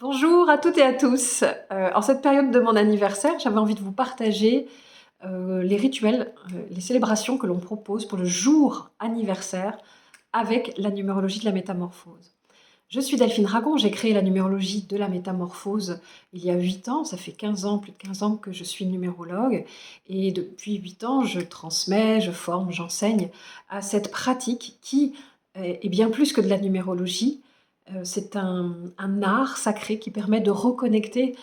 Bonjour à toutes et à tous. En cette période de mon anniversaire, j'avais envie de vous partager, les rituels, les célébrations que l'on propose pour le jour anniversaire avec la numérologie de la métamorphose. Je suis Delphine Ragon, j'ai créé la numérologie de la métamorphose il y a 8 ans, ça fait 15 ans, plus de 15 ans que je suis numérologue et depuis 8 ans, je transmets, je forme, j'enseigne à cette pratique qui est bien plus que de la numérologie. C'est un art sacré qui permet de reconnecter,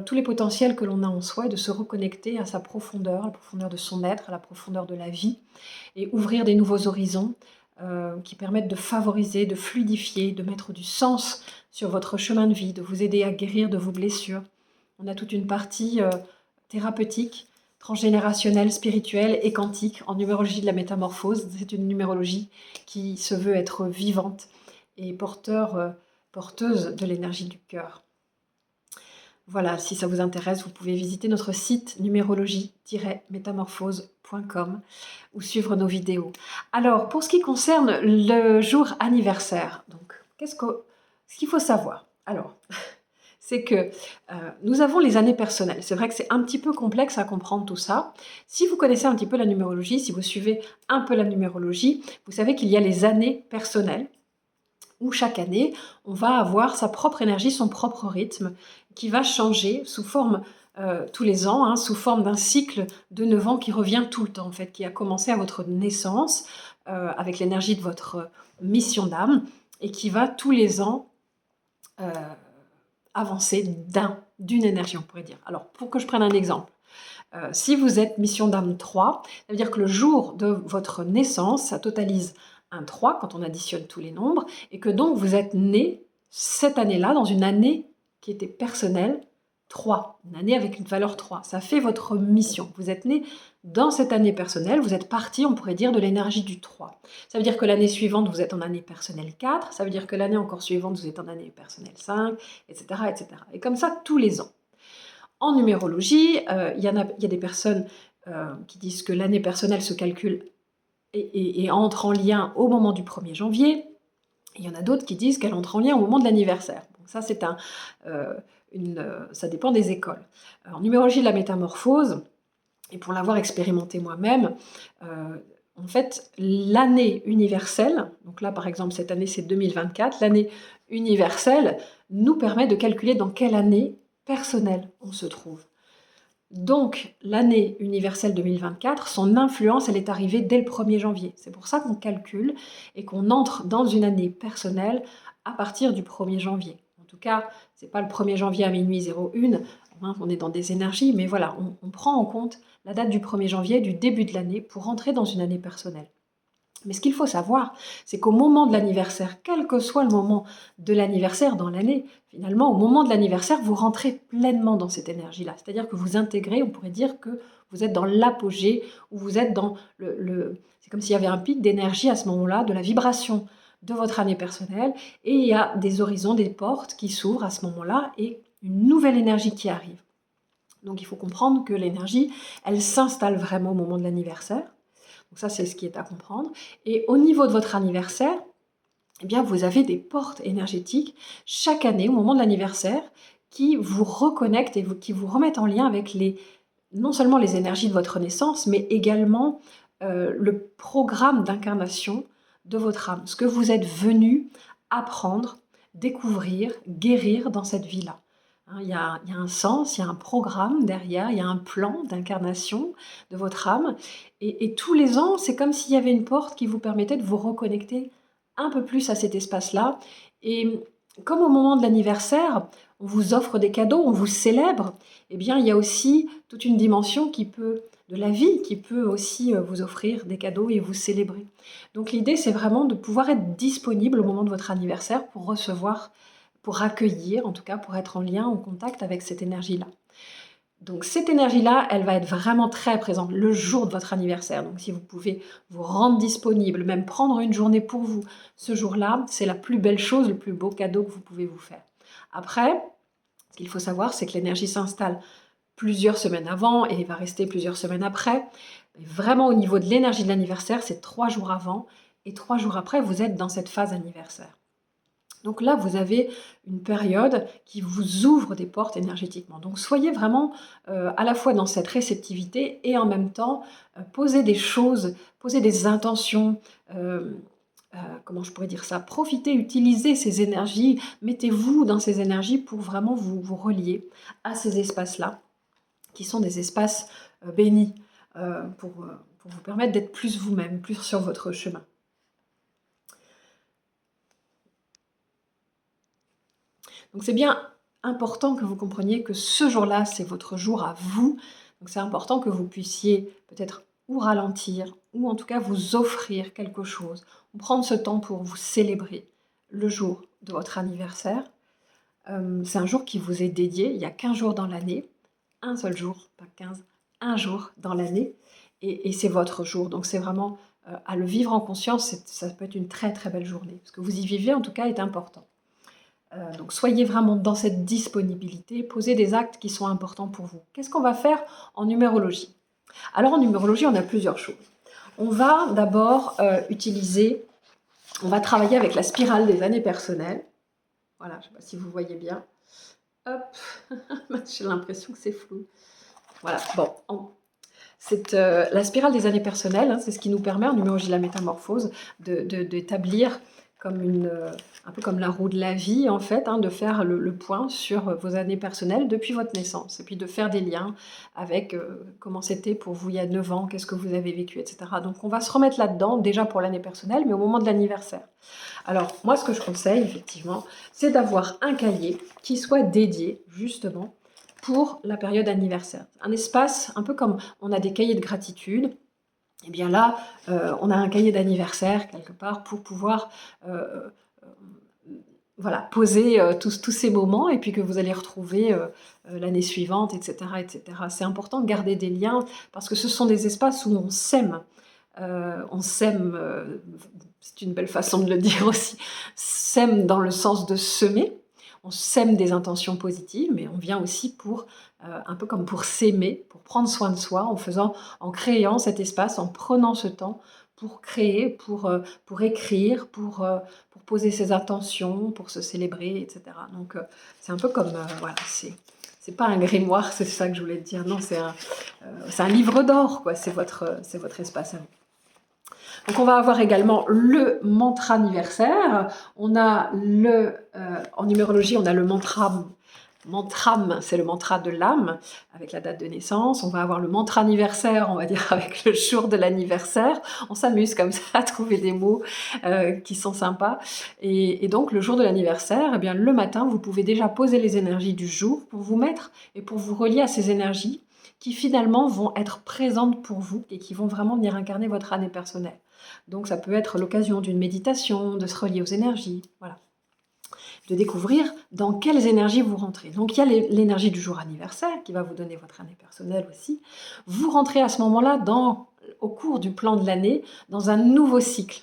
tous les potentiels que l'on a en soi et de se reconnecter à sa profondeur, à la profondeur de son être, à la profondeur de la vie et ouvrir des nouveaux horizons, qui permettent de favoriser, de fluidifier, de mettre du sens sur votre chemin de vie, de vous aider à guérir de vos blessures. On a toute une partie, thérapeutique, transgénérationnelle, spirituelle et quantique en numérologie de la métamorphose. C'est une numérologie qui se veut être vivante et porteuse de l'énergie du cœur. Voilà, si ça vous intéresse, vous pouvez visiter notre site numérologie-métamorphose.com ou suivre nos vidéos. Alors, pour ce qui concerne le jour anniversaire, donc, ce qu'il faut savoir? Alors, c'est que nous avons les années personnelles. C'est vrai que c'est un petit peu complexe à comprendre tout ça. Si vous connaissez un petit peu la numérologie, si vous suivez un peu la numérologie, vous savez qu'il y a les années personnelles où chaque année, on va avoir sa propre énergie, son propre rythme, qui va changer sous forme, tous les ans, hein, sous forme d'un cycle de 9 ans qui revient tout le temps, en fait, qui a commencé à votre naissance, avec l'énergie de votre mission d'âme, et qui va tous les ans euh, avancer d'une énergie, on pourrait dire. Alors, pour que je prenne un exemple, si vous êtes mission d'âme 3, ça veut dire que le jour de votre naissance, ça totalise un 3 quand on additionne tous les nombres, et que donc vous êtes né cette année-là, dans une année qui était personnelle, 3, une année avec une valeur 3. Ça fait votre mission. Vous êtes né dans cette année personnelle, vous êtes parti, on pourrait dire, de l'énergie du 3. Ça veut dire que l'année suivante, vous êtes en année personnelle 4, ça veut dire que l'année encore suivante, vous êtes en année personnelle 5, etc., etc. Et comme ça, tous les ans. En numérologie, il y a des personnes qui disent que l'année personnelle se calcule et entre en lien au moment du 1er janvier. Il y en a d'autres qui disent qu'elle entre en lien au moment de l'anniversaire. Donc ça, ça dépend des écoles. En numérologie de la métamorphose, et pour l'avoir expérimenté moi-même, en fait, l'année universelle, donc là par exemple cette année c'est 2024, l'année universelle nous permet de calculer dans quelle année personnelle on se trouve. Donc l'année universelle 2024, son influence elle est arrivée dès le 1er janvier. C'est pour ça qu'on calcule et qu'on entre dans une année personnelle à partir du 1er janvier. En tout cas, c'est pas le 1er janvier à minuit 01, hein, on est dans des énergies, mais voilà, on prend en compte la date du 1er janvier, du début de l'année, pour entrer dans une année personnelle. Mais ce qu'il faut savoir, c'est qu'au moment de l'anniversaire, quel que soit le moment de l'anniversaire dans l'année, finalement, au moment de l'anniversaire, vous rentrez pleinement dans cette énergie-là. C'est-à-dire que vous intégrez, on pourrait dire que vous êtes dans l'apogée, ou vous êtes dans c'est comme s'il y avait un pic d'énergie à ce moment-là, de la vibration de votre année personnelle, et il y a des horizons, des portes qui s'ouvrent à ce moment-là, et une nouvelle énergie qui arrive. Donc il faut comprendre que l'énergie, elle s'installe vraiment au moment de l'anniversaire. Donc ça, c'est ce qui est à comprendre. Et au niveau de votre anniversaire, eh bien, vous avez des portes énergétiques chaque année, au moment de l'anniversaire, qui vous reconnectent et qui vous remettent en lien avec non seulement les énergies de votre naissance, mais également le programme d'incarnation de votre âme, ce que vous êtes venu apprendre, découvrir, guérir dans cette vie-là. Il y a un sens, il y a un programme derrière, il y a un plan d'incarnation de votre âme. Et tous les ans, c'est comme s'il y avait une porte qui vous permettait de vous reconnecter un peu plus à cet espace-là. Et comme au moment de l'anniversaire, on vous offre des cadeaux, on vous célèbre, eh bien, il y a aussi toute une dimension de la vie qui peut aussi vous offrir des cadeaux et vous célébrer. Donc l'idée, c'est vraiment de pouvoir être disponible au moment de votre anniversaire pour recevoir, pour accueillir, en tout cas pour être en lien, en contact avec cette énergie-là. Donc cette énergie-là, elle va être vraiment très présente le jour de votre anniversaire. Donc si vous pouvez vous rendre disponible, même prendre une journée pour vous, ce jour-là, c'est la plus belle chose, le plus beau cadeau que vous pouvez vous faire. Après, ce qu'il faut savoir, c'est que l'énergie s'installe plusieurs semaines avant et va rester plusieurs semaines après. Mais vraiment au niveau de l'énergie de l'anniversaire, c'est 3 jours avant et 3 jours après, vous êtes dans cette phase anniversaire. Donc là, vous avez une période qui vous ouvre des portes énergétiquement. Donc soyez vraiment à la fois dans cette réceptivité et en même temps, posez des choses, posez des intentions, euh, comment je pourrais dire ça? Profitez, utilisez ces énergies, mettez-vous dans ces énergies pour vraiment vous relier à ces espaces-là, qui sont des espaces bénis, pour vous permettre d'être plus vous-même, plus sur votre chemin. Donc c'est bien important que vous compreniez que ce jour-là, c'est votre jour à vous. Donc c'est important que vous puissiez peut-être ou ralentir, ou en tout cas vous offrir quelque chose, ou prendre ce temps pour vous célébrer le jour de votre anniversaire. C'est un jour qui vous est dédié, il y a 15 jours dans l'année, un seul jour, pas 15, un jour dans l'année, et c'est votre jour. Donc c'est vraiment à le vivre en conscience, ça peut être une très très belle journée. Ce que vous y vivez en tout cas est important. Donc soyez vraiment dans cette disponibilité, posez des actes qui sont importants pour vous. Qu'est-ce qu'on va faire en numérologie? Alors en numérologie, on a plusieurs choses. On va d'abord on va travailler avec la spirale des années personnelles. Voilà, je ne sais pas si vous voyez bien. Hop, j'ai l'impression que c'est flou. Voilà, bon, la spirale des années personnelles, hein, c'est ce qui nous permet en numérologie de la métamorphose d'établir un peu comme la roue de la vie, en fait, hein, de faire le point sur vos années personnelles depuis votre naissance, et puis de faire des liens avec comment c'était pour vous il y a 9 ans, qu'est-ce que vous avez vécu, etc. Donc on va se remettre là-dedans, déjà pour l'année personnelle, mais au moment de l'anniversaire. Alors moi, ce que je conseille, effectivement, c'est d'avoir un cahier qui soit dédié, justement, pour la période anniversaire. Un espace, un peu comme on a des cahiers de gratitude, et bien là, on a un cahier d'anniversaire quelque part pour pouvoir voilà, poser tous ces moments et puis que vous allez retrouver l'année suivante, etc., etc. C'est important de garder des liens parce que ce sont des espaces où on s'aime. C'est une belle façon de le dire aussi, s'aime dans le sens de semer. On sème des intentions positives, mais on vient aussi pour, un peu comme pour s'aimer, pour prendre soin de soi, en créant cet espace, en prenant ce temps pour créer, pour écrire, pour poser ses intentions, pour se célébrer, etc. Donc c'est un peu comme, voilà, c'est pas un grimoire, c'est ça que je voulais te dire, non, c'est un livre d'or, quoi, c'est votre espace à vous. Donc on va avoir également le mantra anniversaire. On a en numérologie, on a le mantram, c'est le mantra de l'âme, avec la date de naissance. On va avoir le mantra anniversaire, on va dire, avec le jour de l'anniversaire. On s'amuse comme ça à trouver des mots qui sont sympas. Et donc, le jour de l'anniversaire, eh bien, le matin, vous pouvez déjà poser les énergies du jour pour vous mettre et pour vous relier à ces énergies qui finalement vont être présentes pour vous et qui vont vraiment venir incarner votre année personnelle. Donc ça peut être l'occasion d'une méditation, de se relier aux énergies, voilà. De découvrir dans quelles énergies vous rentrez. Donc il y a l'énergie du jour anniversaire qui va vous donner votre année personnelle aussi. Vous rentrez à ce moment-là, au cours du plan de l'année, dans un nouveau cycle.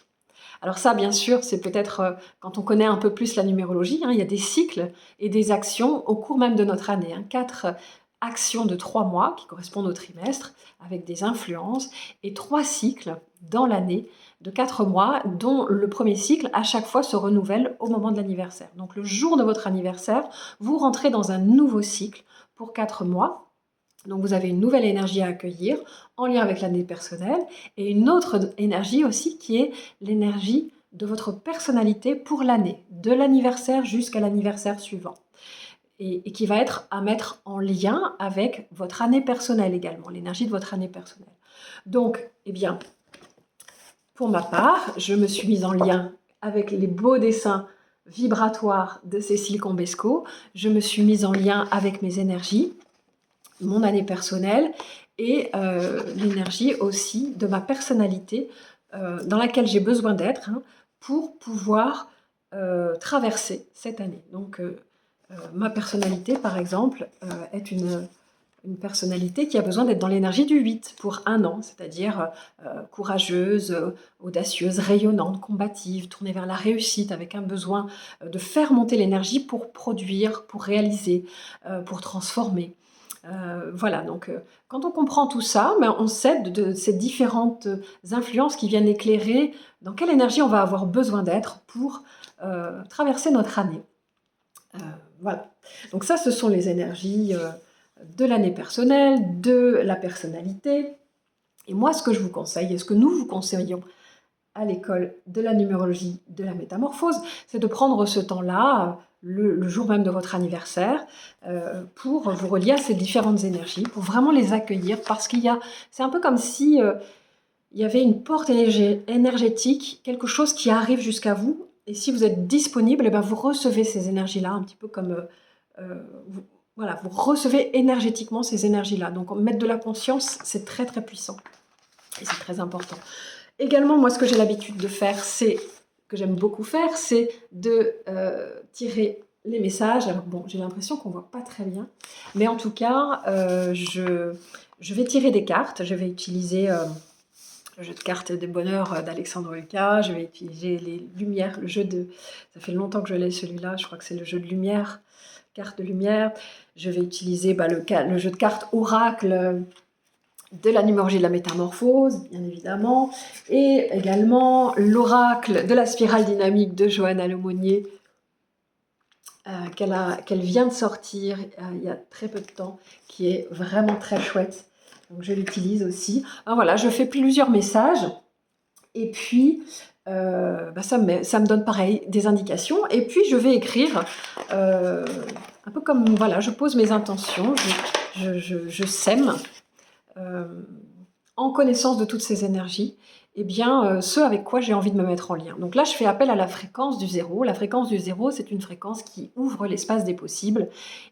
Alors ça, bien sûr, c'est peut-être quand on connaît un peu plus la numérologie, hein, il y a des cycles et des actions au cours même de notre année. 4 actions de 3 mois qui correspondent au trimestre avec des influences et 3 cycles dans l'année de 4 mois dont le premier cycle à chaque fois se renouvelle au moment de l'anniversaire. Donc le jour de votre anniversaire, vous rentrez dans un nouveau cycle pour 4 mois. Donc vous avez une nouvelle énergie à accueillir en lien avec l'année personnelle et une autre énergie aussi qui est l'énergie de votre personnalité pour l'année, de l'anniversaire jusqu'à l'anniversaire suivant. Et qui va être à mettre en lien avec votre année personnelle également, l'énergie de votre année personnelle. Donc, eh bien, pour ma part, je me suis mise en lien avec les beaux dessins vibratoires de Cécile Combesco. Je me suis mise en lien avec mes énergies, mon année personnelle et l'énergie aussi de ma personnalité dans laquelle j'ai besoin d'être pour pouvoir traverser cette année. Donc, ma personnalité, par exemple, est une personnalité qui a besoin d'être dans l'énergie du 8 pour 1 an, c'est-à-dire courageuse, audacieuse, rayonnante, combative, tournée vers la réussite, avec un besoin de faire monter l'énergie pour produire, pour réaliser, pour transformer. Voilà, donc quand on comprend tout ça, ben, on sait de ces différentes influences qui viennent éclairer dans quelle énergie on va avoir besoin d'être pour traverser notre année. Voilà. Donc ça, ce sont les énergies de l'année personnelle, de la personnalité. Et moi, ce que je vous conseille, et ce que nous vous conseillons à l'école de la numérologie de la métamorphose, c'est de prendre ce temps-là, le jour même de votre anniversaire, pour vous relier à ces différentes énergies, pour vraiment les accueillir, parce c'est un peu comme si il y avait une porte énergétique, quelque chose qui arrive jusqu'à vous, et si vous êtes disponible, eh ben vous recevez ces énergies-là, un petit peu comme, vous, voilà, vous recevez énergétiquement ces énergies-là. Donc mettre de la conscience, c'est très très puissant, et c'est très important. Également, moi, ce que j'ai l'habitude de faire, que j'aime beaucoup faire, c'est de tirer les messages. Alors bon, j'ai l'impression qu'on ne voit pas très bien, mais en tout cas, je vais tirer des cartes. Je vais utiliser le jeu de cartes des bonheurs d'Alexandre Lucas. Je vais utiliser les lumières, ça fait longtemps que je l'ai celui-là, je crois que c'est le jeu de lumière, carte de lumière. Je vais utiliser le jeu de cartes oracle de la numérologie de la métamorphose, bien évidemment, et également l'oracle de la spirale dynamique de Johanna Lemonnier, qu'elle vient de sortir il y a très peu de temps, qui est vraiment très chouette. Donc je l'utilise aussi. Alors voilà, je fais plusieurs messages, et puis ça me donne pareil des indications, et puis je vais écrire un peu comme, voilà, je pose mes intentions, je sème en connaissance de toutes ces énergies, eh bien, ce avec quoi j'ai envie de me mettre en lien. Donc là, je fais appel à la fréquence du zéro. La fréquence du zéro, c'est une fréquence qui ouvre l'espace des possibles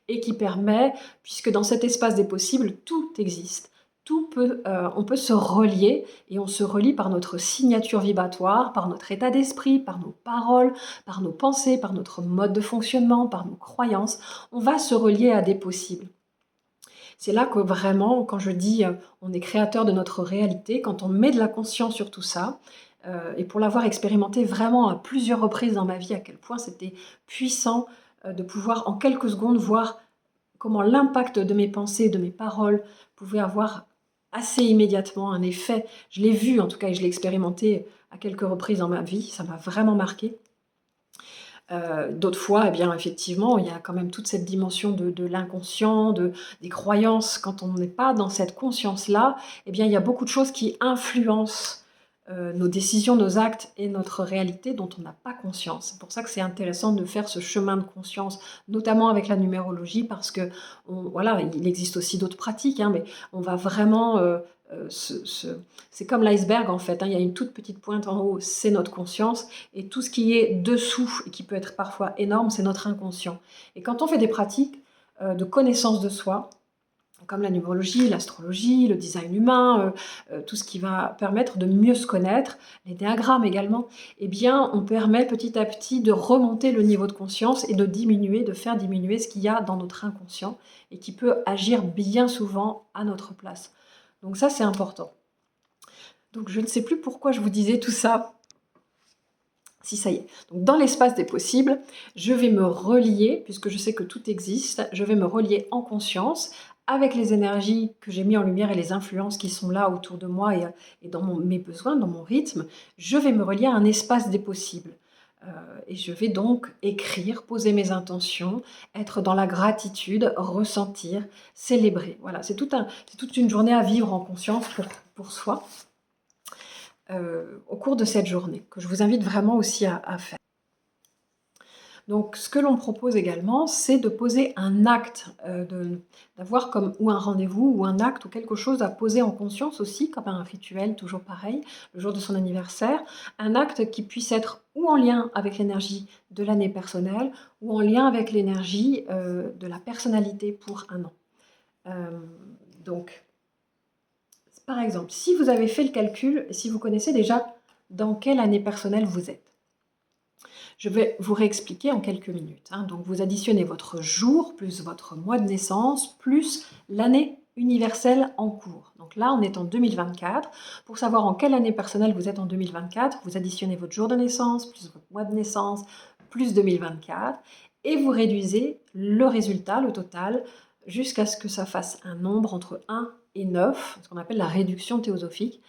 et qui permet, puisque dans cet espace des possibles, tout existe. On peut se relier, et on se relie par notre signature vibratoire, par notre état d'esprit, par nos paroles, par nos pensées, par notre mode de fonctionnement, par nos croyances. On va se relier à des possibles. C'est là que vraiment, quand je dis on est créateur de notre réalité, quand on met de la conscience sur tout ça, et pour l'avoir expérimenté vraiment à plusieurs reprises dans ma vie, à quel point c'était puissant de pouvoir en quelques secondes voir comment l'impact de mes pensées, de mes paroles pouvait avoir assez immédiatement un effet. Je l'ai vu en tout cas, et je l'ai expérimenté à quelques reprises dans ma vie, ça m'a vraiment marqué. D'autres fois, eh bien, effectivement, il y a quand même toute cette dimension de l'inconscient, des croyances. Quand on n'est pas dans cette conscience-là, eh bien, il y a beaucoup de choses qui influencent nos décisions, nos actes et notre réalité dont on n'a pas conscience. C'est pour ça que c'est intéressant de faire ce chemin de conscience, notamment avec la numérologie, parce que, voilà, il existe aussi d'autres pratiques, hein, mais on va vraiment c'est comme l'iceberg en fait, hein, il y a une toute petite pointe en haut, c'est notre conscience, et tout ce qui est dessous, et qui peut être parfois énorme, c'est notre inconscient. Et quand on fait des pratiques de connaissance de soi, comme la numérologie, l'astrologie, le design humain, tout ce qui va permettre de mieux se connaître, les diagrammes également, eh bien, on permet petit à petit de remonter le niveau de conscience et de faire diminuer ce qu'il y a dans notre inconscient et qui peut agir bien souvent à notre place. Donc ça, c'est important. Donc je ne sais plus pourquoi je vous disais tout ça. Si, ça y est. Donc dans l'espace des possibles, je vais me relier, puisque je sais que tout existe, je vais me relier en conscience avec les énergies que j'ai mis en lumière et les influences qui sont là autour de moi et dans mes besoins, dans mon rythme. Je vais me relier à un espace des possibles. Et je vais donc écrire, poser mes intentions, être dans la gratitude, ressentir, célébrer. Voilà, c'est toute une journée à vivre en conscience pour soi. Au cours de cette journée, que je vous invite vraiment aussi à faire. Donc ce que l'on propose également, c'est de poser un acte, d'avoir comme ou un rendez-vous ou un acte ou quelque chose à poser en conscience aussi, comme un rituel, toujours pareil, le jour de son anniversaire, un acte qui puisse être ou en lien avec l'énergie de l'année personnelle ou en lien avec l'énergie de la personnalité pour un an. Donc par exemple, si vous avez fait le calcul, si vous connaissez déjà dans quelle année personnelle vous êtes, je vais vous réexpliquer en quelques minutes. Hein. Donc vous additionnez votre jour, plus votre mois de naissance, plus l'année universelle en cours. Donc là, on est en 2024. Pour savoir en quelle année personnelle vous êtes en 2024, vous additionnez votre jour de naissance, plus votre mois de naissance, plus 2024, et vous réduisez le résultat, le total, jusqu'à ce que ça fasse un nombre entre 1 et 9, ce qu'on appelle la réduction théosophique.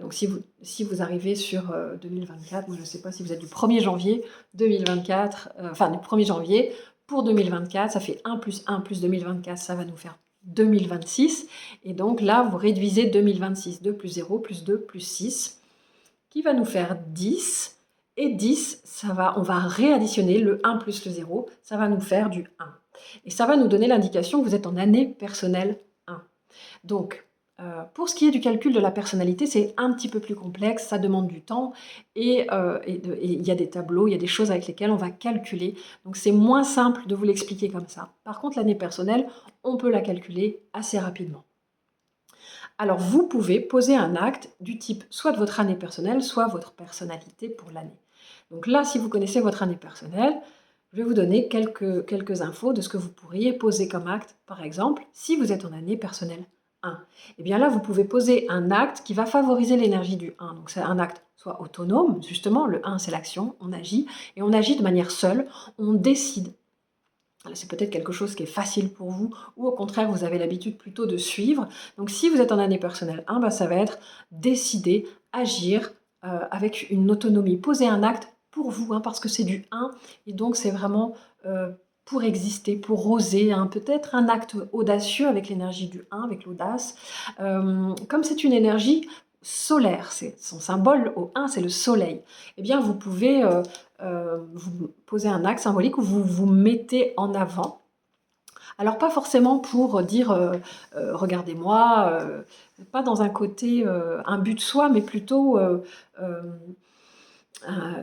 Donc si vous arrivez sur 2024, moi je ne sais pas si vous êtes du 1er janvier 2024, enfin du 1er janvier pour 2024, ça fait 1 plus 1 plus 2024, ça va nous faire 2026. Et donc là, vous réduisez 2026, 2 plus 0 plus 2 plus 6, qui va nous faire 10. Et 10, on va réadditionner le 1 plus le 0, ça va nous faire du 1. Et ça va nous donner l'indication que vous êtes en année personnelle 1. Donc, pour ce qui est du calcul de la personnalité, c'est un petit peu plus complexe, ça demande du temps et il y a des tableaux, il y a des choses avec lesquelles on va calculer. Donc c'est moins simple de vous l'expliquer comme ça. Par contre, l'année personnelle, on peut la calculer assez rapidement. Alors vous pouvez poser un acte du type soit de votre année personnelle, soit votre personnalité pour l'année. Donc là, si vous connaissez votre année personnelle, je vais vous donner quelques infos de ce que vous pourriez poser comme acte. Par exemple, si vous êtes en année personnelle 1, et bien là, vous pouvez poser un acte qui va favoriser l'énergie du 1. Donc c'est un acte soit autonome, justement, le 1 c'est l'action, on agit, et on agit de manière seule, on décide. C'est peut-être quelque chose qui est facile pour vous, ou au contraire, vous avez l'habitude plutôt de suivre. Donc si vous êtes en année personnelle 1, ça va être décider, agir avec une autonomie, poser un acte pour vous, parce que c'est du 1, et donc c'est vraiment pour exister, pour oser, peut-être un acte audacieux avec l'énergie du 1, avec l'audace. Comme c'est une énergie solaire, son symbole au 1, c'est le soleil, eh bien vous pouvez vous poser un acte symbolique où vous vous mettez en avant. Alors pas forcément pour dire regardez-moi, pas dans un côté, un but de soi, mais plutôt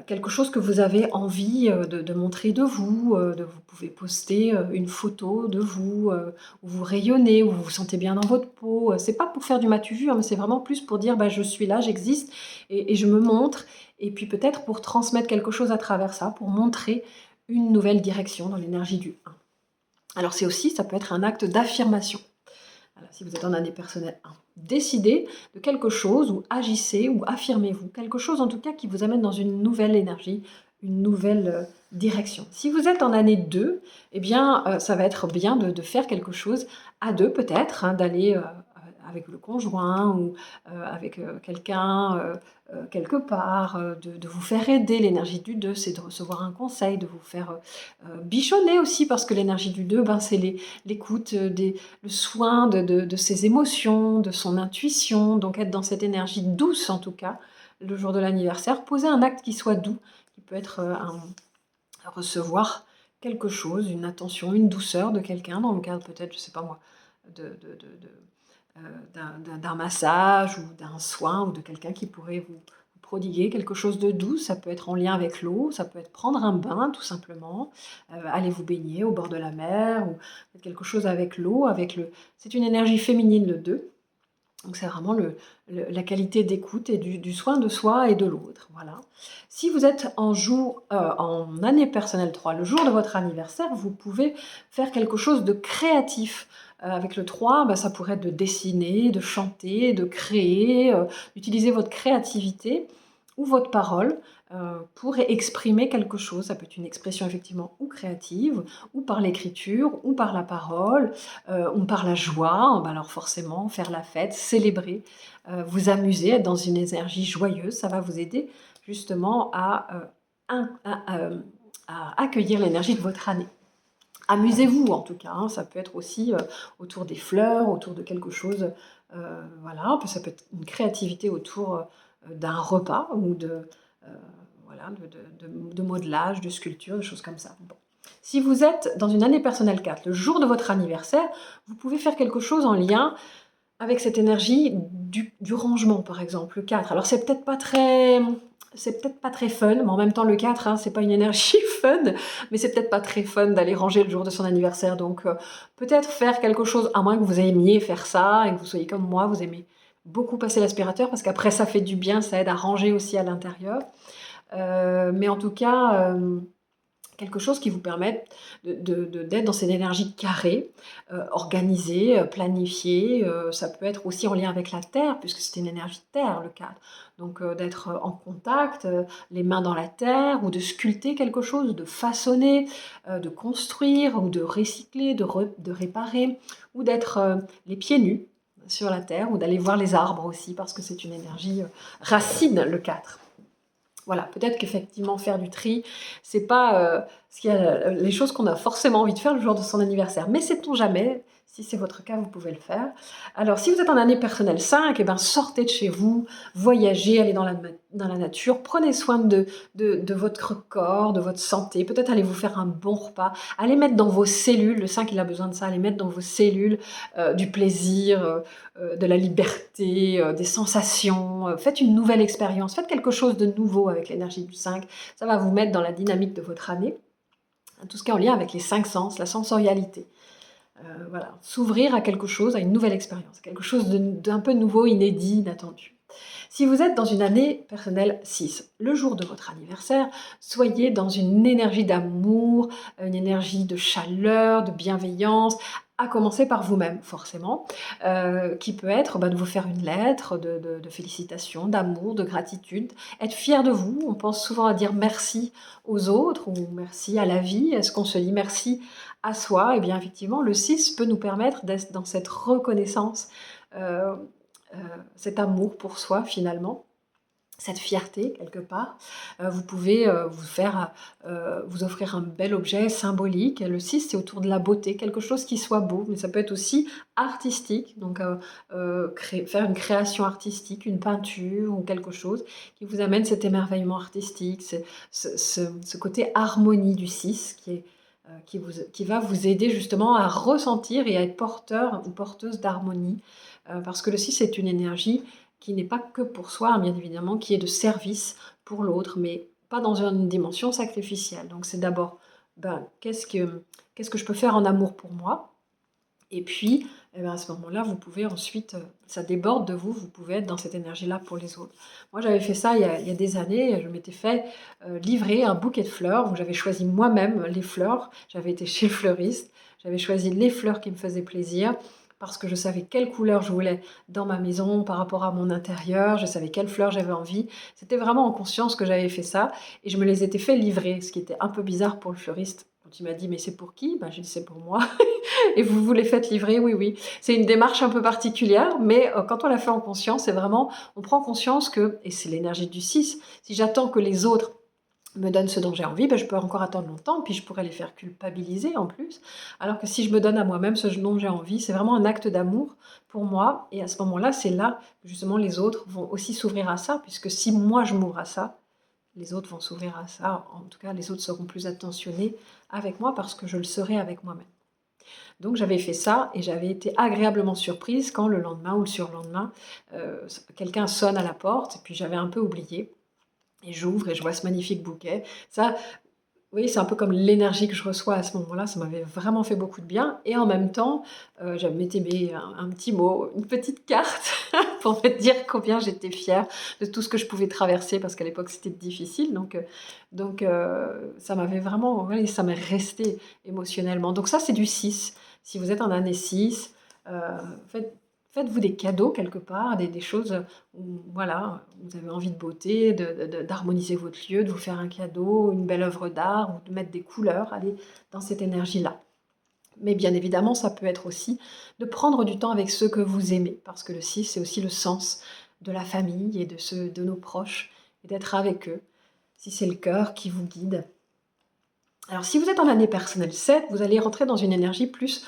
quelque chose que vous avez envie de montrer de vous. Vous pouvez poster une photo de vous, où vous rayonnez, où vous vous sentez bien dans votre peau. C'est pas pour faire du m'as-tu vu, mais c'est vraiment plus pour dire je suis là, j'existe et je me montre. Et puis peut-être pour transmettre quelque chose à travers ça, pour montrer une nouvelle direction dans l'énergie du 1. Alors ça peut être un acte d'affirmation. Voilà, si vous êtes en année personnelle 1, décidez de quelque chose ou agissez ou affirmez-vous. Quelque chose en tout cas qui vous amène dans une nouvelle énergie, une nouvelle direction. Si vous êtes en année 2, eh bien ça va être bien de faire quelque chose à deux peut-être, d'aller avec le conjoint ou avec quelqu'un quelque part, de vous faire aider. L'énergie du 2, c'est de recevoir un conseil, de vous faire bichonner aussi, parce que l'énergie du 2, c'est l'écoute, le soin de ses émotions, de son intuition, donc être dans cette énergie douce en tout cas, le jour de l'anniversaire. Poser un acte qui soit doux, qui peut être recevoir quelque chose, une attention, une douceur de quelqu'un, dans le cadre peut-être, je sais pas moi, d'un massage ou d'un soin ou de quelqu'un qui pourrait vous prodiguer quelque chose de doux. Ça peut être en lien avec l'eau, ça peut être prendre un bain tout simplement, aller vous baigner au bord de la mer ou quelque chose avec l'eau, c'est une énergie féminine le 2. Donc c'est vraiment la qualité d'écoute et du soin de soi et de l'autre. Voilà. Si vous êtes en année personnelle 3, le jour de votre anniversaire, vous pouvez faire quelque chose de créatif. Avec le 3, ça pourrait être de dessiner, de chanter, de créer, d'utiliser votre créativité ou votre parole pour exprimer quelque chose. Ça peut être une expression effectivement ou créative, ou par l'écriture, ou par la parole, ou par la joie. Alors forcément, faire la fête, célébrer, vous amuser, être dans une énergie joyeuse, ça va vous aider justement à accueillir l'énergie de votre année. Amusez-vous en tout cas, ça peut être aussi autour des fleurs, autour de quelque chose, voilà, ça peut être une créativité autour d'un repas ou de modelage, de sculpture, des choses comme ça. Bon. Si vous êtes dans une année personnelle 4, le jour de votre anniversaire, vous pouvez faire quelque chose en lien avec cette énergie du rangement, par exemple, le 4. Alors c'est peut-être pas très fun, mais en même temps le 4, c'est pas une énergie fun, mais c'est peut-être pas très fun d'aller ranger le jour de son anniversaire. Donc peut-être faire quelque chose, à moins que vous aimiez faire ça et que vous soyez comme moi, vous aimez beaucoup passer l'aspirateur parce qu'après ça fait du bien, ça aide à ranger aussi à l'intérieur. Mais en tout cas, quelque chose qui vous permette d'être dans cette énergie carrée, organisée, planifiée. Ça peut être aussi en lien avec la terre, puisque c'est une énergie de terre, le 4. Donc d'être en contact, les mains dans la terre, ou de sculpter quelque chose, de façonner, de construire, ou de recycler, de réparer, ou d'être les pieds nus. sur la terre, ou d'aller voir les arbres aussi, parce que c'est une énergie racine, le 4. Voilà, peut-être qu'effectivement faire du tri, c'est pas ce qu'il y a, les choses qu'on a forcément envie de faire le jour de son anniversaire. Mais sait-on jamais, si c'est votre cas, vous pouvez le faire. Alors, si vous êtes en année personnelle 5, eh ben, sortez de chez vous, voyagez, allez dans la nature, prenez soin de votre corps, de votre santé. Peut-être allez vous faire un bon repas, allez mettre dans vos cellules, le 5 il a besoin de ça, allez mettre dans vos cellules du plaisir, de la liberté, des sensations. Faites une nouvelle expérience, faites quelque chose de nouveau avec l'énergie du 5. Ça va vous mettre dans la dynamique de votre année. Tout ce qui est en lien avec les 5 sens, la sensorialité. Voilà, s'ouvrir à quelque chose, à une nouvelle expérience, quelque chose d'un peu nouveau, inédit, inattendu. Si vous êtes dans une année personnelle 6, le jour de votre anniversaire, soyez dans une énergie d'amour, une énergie de chaleur, de bienveillance, à commencer par vous-même, forcément, qui peut être de vous faire une lettre de félicitations, d'amour, de gratitude, être fier de vous. On pense souvent à dire merci aux autres ou merci à la vie. Est-ce qu'on se dit merci à soi? Eh bien, effectivement, le 6 peut nous permettre d'être dans cette reconnaissance, euh, cet amour pour soi, finalement, cette fierté quelque part. Vous pouvez vous offrir un bel objet symbolique. Le 6, c'est autour de la beauté, quelque chose qui soit beau, mais ça peut être aussi artistique, donc faire une création artistique, une peinture ou quelque chose qui vous amène cet émerveillement artistique, ce côté harmonie du 6 qui va vous aider justement à ressentir et à être porteur ou porteuse d'harmonie, parce que le 6 est une énergie qui n'est pas que pour soi, hein, bien évidemment, qui est de service pour l'autre, mais pas dans une dimension sacrificielle. Donc c'est d'abord, qu'est-ce que je peux faire en amour pour moi? Et puis, eh ben, à ce moment-là, vous pouvez ensuite, ça déborde de vous, vous pouvez être dans cette énergie-là pour les autres. Moi, j'avais fait ça il y a des années, je m'étais fait livrer un bouquet de fleurs, où j'avais choisi moi-même les fleurs, j'avais été chez le fleuriste, j'avais choisi les fleurs qui me faisaient plaisir, parce que je savais quelle couleur je voulais dans ma maison par rapport à mon intérieur, je savais quelle fleur j'avais envie. C'était vraiment en conscience que j'avais fait ça, et je me les étais fait livrer, ce qui était un peu bizarre pour le fleuriste. Quand il m'a dit: «Mais c'est pour qui?» J'ai dit: «C'est pour moi». Et vous vous les faites livrer, oui, oui. C'est une démarche un peu particulière, mais quand on la fait en conscience, c'est vraiment, on prend conscience que, et c'est l'énergie du 6, si j'attends que les autres me donnent ce dont j'ai envie, je peux encore attendre longtemps, puis je pourrais les faire culpabiliser en plus. Alors que si je me donne à moi-même ce dont j'ai envie, c'est vraiment un acte d'amour pour moi. Et à ce moment-là, c'est là que justement les autres vont aussi s'ouvrir à ça, puisque si moi je m'ouvre à ça, les autres vont s'ouvrir à ça. En tout cas, les autres seront plus attentionnés avec moi parce que je le serai avec moi-même. Donc j'avais fait ça et j'avais été agréablement surprise quand le lendemain ou le surlendemain, quelqu'un sonne à la porte et puis j'avais un peu oublié et j'ouvre et je vois ce magnifique bouquet. Ça, oui, c'est un peu comme l'énergie que je reçois à ce moment-là, ça m'avait vraiment fait beaucoup de bien et en même temps, je m'étais mis un petit mot, une petite carte pour me dire combien j'étais fière de tout ce que je pouvais traverser parce qu'à l'époque c'était difficile ça m'avait vraiment, ouais, ça m'est resté émotionnellement. Donc ça, c'est du 6. Si vous êtes en année 6, faites-vous des cadeaux quelque part, des choses où voilà, vous avez envie de beauté, d'harmoniser votre lieu, de vous faire un cadeau, une belle œuvre d'art ou de mettre des couleurs, aller dans cette énergie-là. Mais bien évidemment, ça peut être aussi de prendre du temps avec ceux que vous aimez, parce que le 6, c'est aussi le sens de la famille et de nos proches, et d'être avec eux, si c'est le cœur qui vous guide. Alors si vous êtes en année personnelle 7, vous allez rentrer dans une énergie plus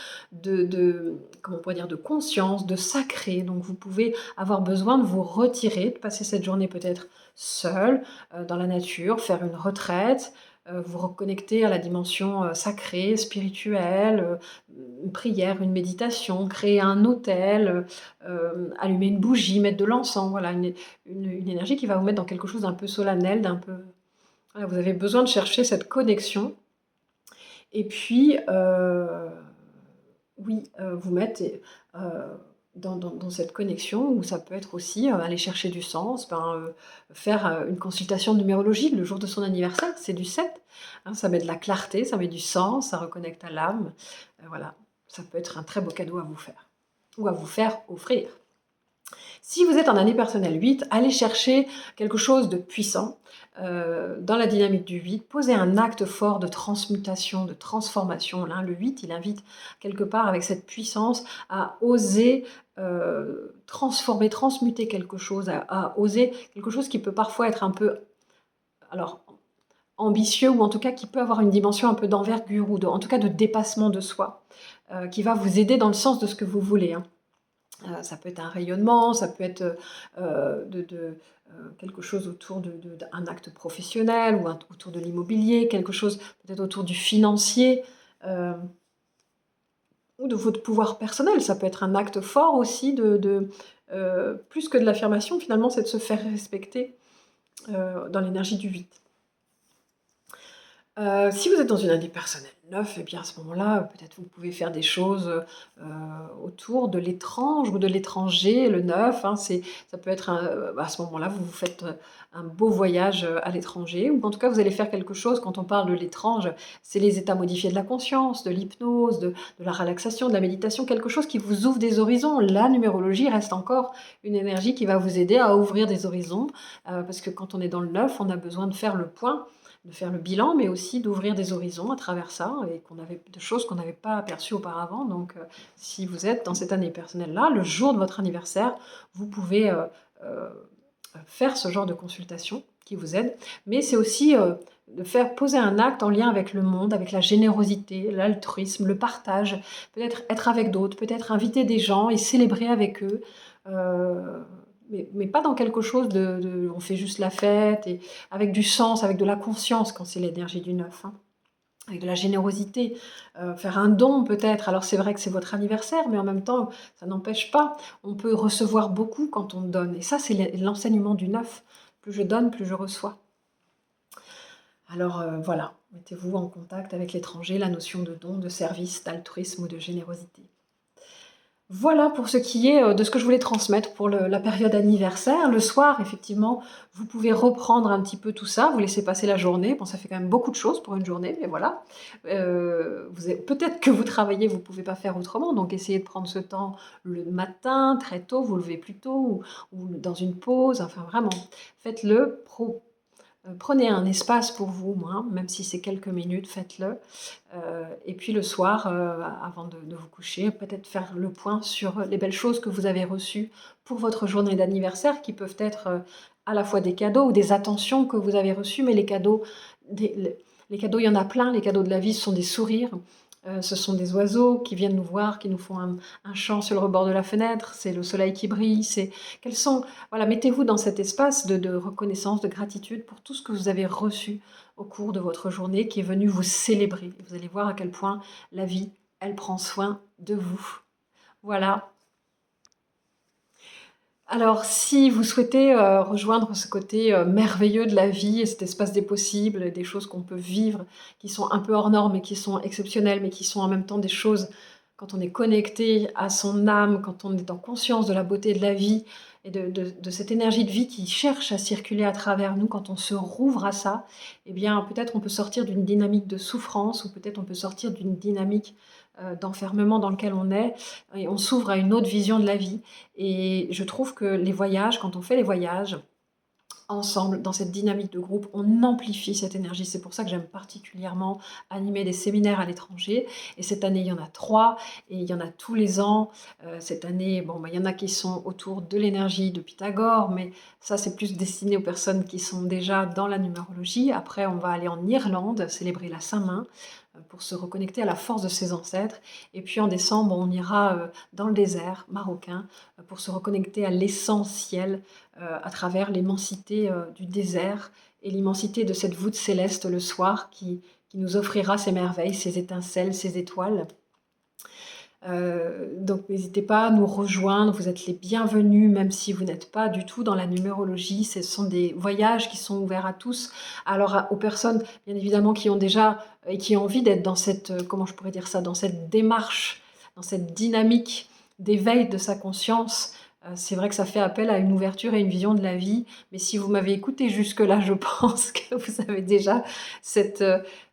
comment on pourrait dire, de conscience, de sacré. Donc vous pouvez avoir besoin de vous retirer, de passer cette journée peut-être seule, dans la nature, faire une retraite, vous reconnecter à la dimension, sacrée, spirituelle, une prière, une méditation, créer un autel, allumer une bougie, mettre de l'encens. Voilà, une énergie qui va vous mettre dans quelque chose d'un peu solennel, d'un peu, voilà, vous avez besoin de chercher cette connexion et puis, oui, vous mettre dans cette connexion où ça peut être aussi, aller chercher du sens, faire, une consultation de numérologie le jour de son anniversaire, c'est du 7, hein, ça met de la clarté, ça met du sens, ça reconnecte à l'âme, voilà. Ça peut être un très beau cadeau à vous faire ou à vous faire offrir. Si vous êtes en année personnelle 8, allez chercher quelque chose de puissant, dans la dynamique du 8, posez un acte fort de transmutation, de transformation. Là, le 8, il invite quelque part avec cette puissance à oser transformer, transmuter quelque chose, à oser quelque chose qui peut parfois être un peu, alors, ambitieux, ou en tout cas qui peut avoir une dimension un peu d'envergure, ou en tout cas de dépassement de soi, qui va vous aider dans le sens de ce que vous voulez, hein. Ça peut être un rayonnement, ça peut être quelque chose autour d'un acte professionnel, ou autour de l'immobilier, quelque chose peut-être autour du financier, euh, ou de votre pouvoir personnel. Ça peut être un acte fort aussi plus que de l'affirmation, finalement, c'est de se faire respecter dans l'énergie du 8. Si vous êtes dans une année personnelle 9, eh bien, à ce moment-là, peut-être vous pouvez faire des choses, autour de l'étrange ou de l'étranger. Le 9, hein, ça peut être à ce moment-là, vous vous faites, un beau voyage, à l'étranger, ou en tout cas, vous allez faire quelque chose. Quand on parle de l'étrange, c'est les états modifiés de la conscience, de l'hypnose, de la relaxation, de la méditation, quelque chose qui vous ouvre des horizons. La numérologie reste encore une énergie qui va vous aider à ouvrir des horizons, parce que quand on est dans le 9, on a besoin de faire le point, de faire le bilan, mais aussi d'ouvrir des horizons à travers ça, et de choses qu'on n'avait pas aperçues auparavant. Donc, si vous êtes dans cette année personnelle-là, le jour de votre anniversaire, vous pouvez faire ce genre de consultation qui vous aide. Mais c'est aussi de faire poser un acte en lien avec le monde, avec la générosité, l'altruisme, le partage, peut-être être avec d'autres, peut-être inviter des gens et célébrer avec eux. Euh, mais pas dans quelque chose on fait juste la fête, et avec du sens, avec de la conscience, quand c'est l'énergie du 9, hein. Avec de la générosité, faire un don peut-être. Alors c'est vrai que c'est votre anniversaire, mais en même temps, ça n'empêche pas. On peut recevoir beaucoup quand on donne. Et ça, c'est l'enseignement du 9. Plus je donne, plus je reçois. Alors voilà, mettez-vous en contact avec l'étranger, la notion de don, de service, d'altruisme ou de générosité. Voilà pour ce qui est de ce que je voulais transmettre pour la période anniversaire. Le soir, effectivement, vous pouvez reprendre un petit peu tout ça, vous laissez passer la journée. Bon, ça fait quand même beaucoup de choses pour une journée, mais voilà. Peut-être que vous travaillez, vous ne pouvez pas faire autrement, donc essayez de prendre ce temps le matin, très tôt, vous levez plus tôt, ou dans une pause, enfin vraiment, faites-le. Prenez un espace pour vous, même si c'est quelques minutes, faites-le. Et puis le soir, avant de vous coucher, peut-être faire le point sur les belles choses que vous avez reçues pour votre journée d'anniversaire, qui peuvent être à la fois des cadeaux ou des attentions que vous avez reçues, mais les cadeaux, les cadeaux, il y en a plein. Les cadeaux de la vie, ce sont des sourires. Ce sont des oiseaux qui viennent nous voir, qui nous font un chant sur le rebord de la fenêtre, c'est le soleil qui brille, voilà, mettez-vous dans cet espace de reconnaissance, de gratitude pour tout ce que vous avez reçu au cours de votre journée, qui est venu vous célébrer. Et vous allez voir à quel point la vie, elle prend soin de vous. Voilà. Alors, si vous souhaitez rejoindre ce côté merveilleux de la vie, et cet espace des possibles, des choses qu'on peut vivre, qui sont un peu hors normes et qui sont exceptionnelles, mais qui sont en même temps des choses, quand on est connecté à son âme, quand on est en conscience de la beauté de la vie, et de cette énergie de vie qui cherche à circuler à travers nous, quand on se rouvre à ça, eh bien, peut-être on peut sortir d'une dynamique de souffrance, ou peut-être on peut sortir d'une dynamique d'enfermement dans lequel on est, et on s'ouvre à une autre vision de la vie. Et je trouve que les voyages, quand on fait les voyages ensemble, dans cette dynamique de groupe, on amplifie cette énergie. C'est pour ça que j'aime particulièrement animer des séminaires à l'étranger. Et cette année, il y en a 3, et il y en a tous les ans. Cette année, bon, il y en a qui sont autour de l'énergie de Pythagore, mais ça, c'est plus destiné aux personnes qui sont déjà dans la numérologie. Après, on va aller en Irlande, célébrer la Saint-Main, pour se reconnecter à la force de ses ancêtres. Et puis en décembre, on ira dans le désert marocain pour se reconnecter à l'essentiel, à travers l'immensité du désert, et l'immensité de cette voûte céleste le soir, qui nous offrira ces merveilles, ces étincelles, ces étoiles. Donc n'hésitez pas à nous rejoindre, vous êtes les bienvenus, même si vous n'êtes pas du tout dans la numérologie. Ce sont des voyages qui sont ouverts à tous. Alors aux personnes, bien évidemment, qui ont déjà et qui ont envie d'être dans cette, comment je pourrais dire ça, dans cette démarche, dans cette dynamique d'éveil de sa conscience, C'est vrai que ça fait appel à une ouverture et une vision de la vie, mais si vous m'avez écoutée jusque-là, je pense que vous avez déjà cette,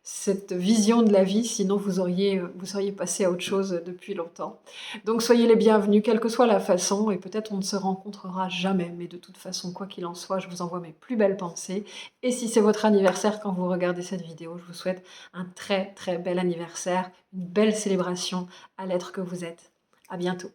cette vision de la vie, sinon vous seriez passé à autre chose depuis longtemps. Donc soyez les bienvenus, quelle que soit la façon, et peut-être on ne se rencontrera jamais, mais de toute façon, quoi qu'il en soit, je vous envoie mes plus belles pensées. Et si c'est votre anniversaire quand vous regardez cette vidéo, je vous souhaite un très très bel anniversaire, une belle célébration à l'être que vous êtes. À bientôt.